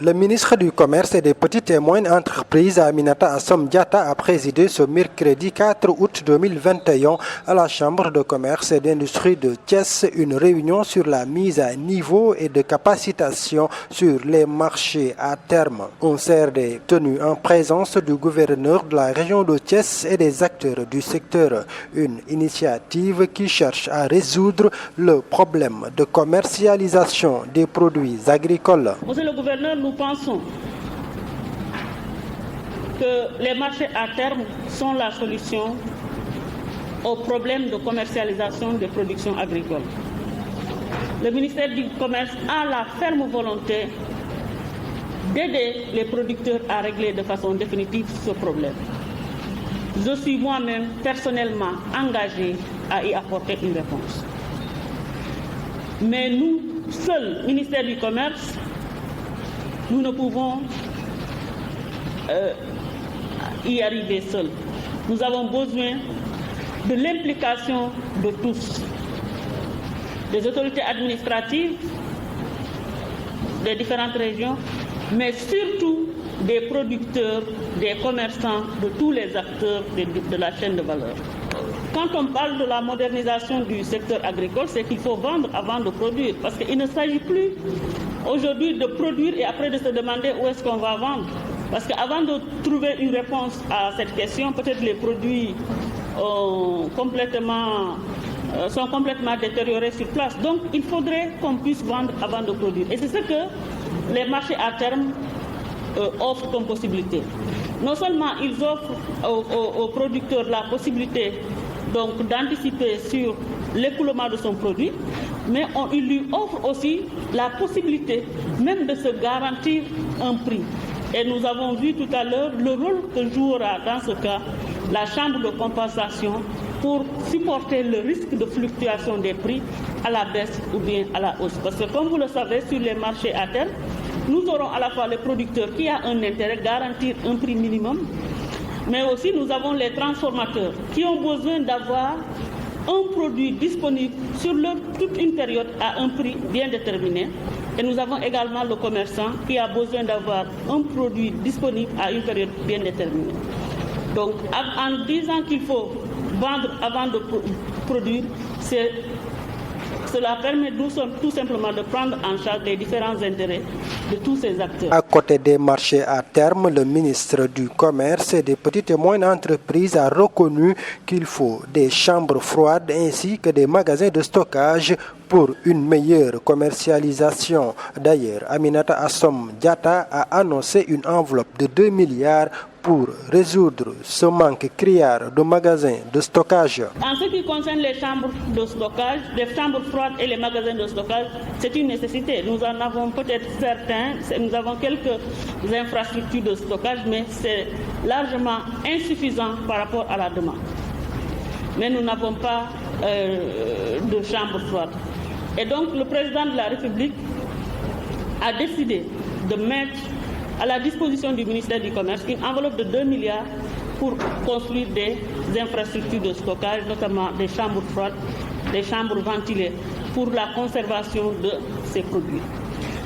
Le ministre du Commerce et des Petites et Moyennes Entreprises, Aminata Assome Diatta, a présidé ce mercredi 4 août 2021 à la Chambre de Commerce et d'Industrie de Thiès une réunion sur la mise à niveau et de capacitation sur les marchés à terme. Un CRD tenu en présence du gouverneur de la région de Thiès et des acteurs du secteur. Une initiative qui cherche à résoudre le problème de commercialisation des produits agricoles. Monsieur le gouverneur, nous pensons que les marchés à terme sont la solution au problème de commercialisation des productions agricoles. Le ministère du Commerce a la ferme volonté d'aider les producteurs à régler de façon définitive ce problème. Je suis moi-même personnellement engagé à y apporter une réponse. Mais nous, seuls, ministère du Commerce, nous ne pouvons y arriver seuls. Nous avons besoin de l'implication de tous, des autorités administratives des différentes régions, mais surtout des producteurs, des commerçants, de tous les acteurs de la chaîne de valeur. Quand on parle de la modernisation du secteur agricole, c'est qu'il faut vendre avant de produire, parce qu'il ne s'agit plus aujourd'hui de produire et après de se demander où est-ce qu'on va vendre. Parce qu'avant de trouver une réponse à cette question, peut-être les produits sont complètement détériorés sur place. Donc il faudrait qu'on puisse vendre avant de produire. Et c'est ce que les marchés à terme offrent comme possibilité. Non seulement ils offrent aux producteurs la possibilité d'anticiper sur l'écoulement de son produit, mais ils lui offrent aussi la possibilité même de se garantir un prix. Et nous avons vu tout à l'heure le rôle que jouera dans ce cas la chambre de compensation pour supporter le risque de fluctuation des prix à la baisse ou bien à la hausse. Parce que comme vous le savez, sur les marchés à terme, nous aurons à la fois les producteurs qui ont un intérêt à garantir un prix minimum, mais aussi nous avons les transformateurs qui ont besoin d'avoir un produit disponible sur toute une période à un prix bien déterminé. Et nous avons également le commerçant qui a besoin d'avoir un produit disponible à une période bien déterminée. Donc en disant qu'il faut vendre avant de produire, cela permet tout simplement de prendre en charge les différents intérêts de tous ces acteurs. À côté des marchés à terme, le ministre du Commerce et des Petites et Moyennes Entreprises a reconnu qu'il faut des chambres froides ainsi que des magasins de stockage pour une meilleure commercialisation. D'ailleurs, Aminata Assome Diatta a annoncé une enveloppe de 2 milliards pour résoudre ce manque criard de magasins de stockage. En ce qui concerne les chambres de stockage, les chambres froides et les magasins de stockage, c'est une nécessité. Nous en avons peut-être certains, nous avons quelques infrastructures de stockage, mais c'est largement insuffisant par rapport à la demande. Mais nous n'avons pas de chambres froides. Et donc le président de la République a décidé de mettre à la disposition du ministère du Commerce une enveloppe de 2 milliards pour construire des infrastructures de stockage, notamment des chambres froides, des chambres ventilées, pour la conservation de ces produits.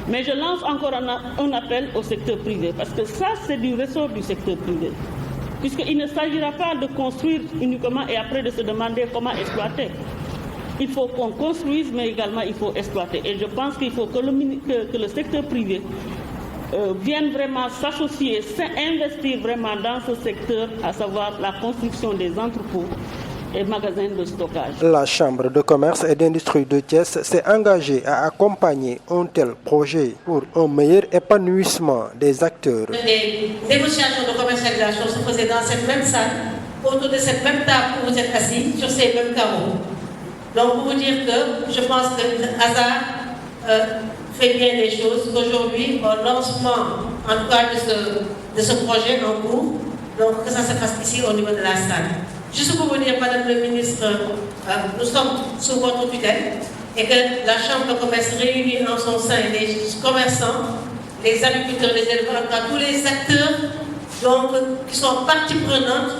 Mais je lance encore un appel au secteur privé, parce que ça, c'est du ressort du secteur privé. Puisqu'il ne s'agira pas de construire uniquement et après de se demander comment exploiter. Il faut qu'on construise, mais également il faut exploiter. Et je pense qu'il faut que le secteur privé viennent vraiment s'associer, s'investir vraiment dans ce secteur, à savoir la construction des entrepôts et magasins de stockage. La Chambre de commerce et d'industrie de Thiès s'est engagée à accompagner un tel projet pour un meilleur épanouissement des acteurs. Les négociations de commercialisation se faisaient dans cette même salle, autour de cette même table où vous êtes assis, sur ces mêmes carreaux. Donc pour vous dire que je pense que le hasard fait bien les choses. Aujourd'hui, au lancement, en tout cas de ce projet en cours, donc que ça se fasse ici au niveau de la salle. Juste pour vous dire, Madame le Ministre, nous sommes sous votre tutelle et que la Chambre de commerce réunit en son sein les commerçants, les agriculteurs, les éleveurs, tous les acteurs donc, qui sont partie prenante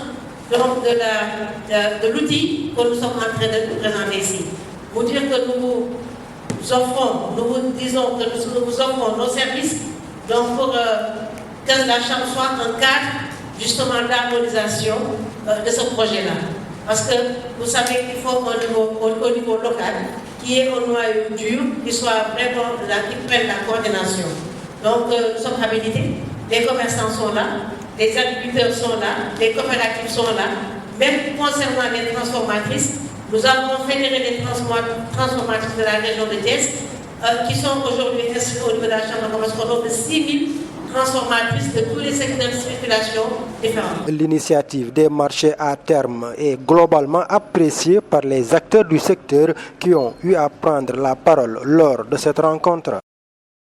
de l'outil que nous sommes en train de présenter ici. Vous dire que nous vous disons que nous vous offrons nos services Donc pour que la Chambre soit un cadre justement d'harmonisation de ce projet-là. Parce que vous savez qu'il faut au niveau local, qui est au noyau dur, qui soit vraiment là, qui prenne la coordination. Donc nous sommes habilités, les commerçants sont là, les agriculteurs sont là, les coopératives sont là. Même concernant les transformatrices, nous avons fédéré les transformatrices de la région de Thiès qui sont aujourd'hui inscrites au niveau de la Chambre de commerce, au nombre de 6 000 transformatrices de tous les secteurs de circulation différents. L'initiative des marchés à terme est globalement appréciée par les acteurs du secteur qui ont eu à prendre la parole lors de cette rencontre.